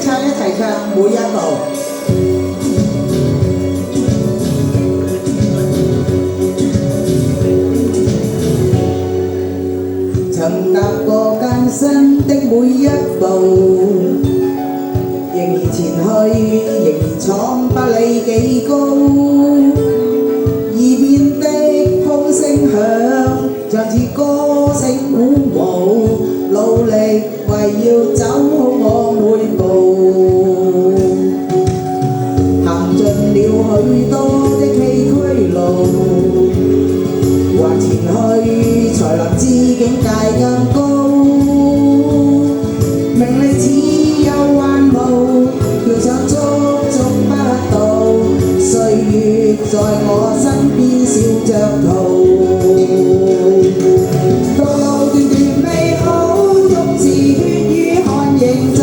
唱一齊唱每一步。曾踏過艱辛的每一步，仍然前去，仍然闖百里幾高。耳邊的風聲響，像似歌聲鼓舞，努力為要走好我每步。行盡了許多的崎嶇路，還前去才能知境界更高。名利只有幻霧，要想捉不到。歲月在我身邊笑着逃。道路段段美好，縱是血與汗營造。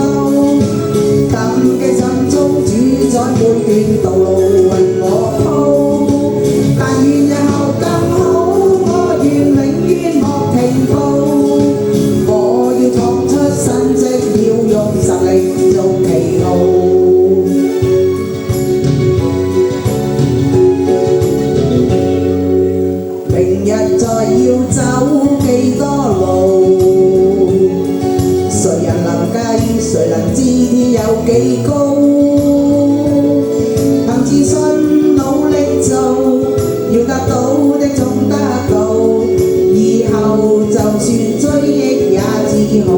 感激心中主宰每段道路為我鋪。但願日後更好，我願永遠莫停步。我要創出新績，要用實力做旗號。明日再要走幾多路，誰人能計？誰能知天有幾高？憑自信努力做，要得到的總得到。以後就算追憶也自豪。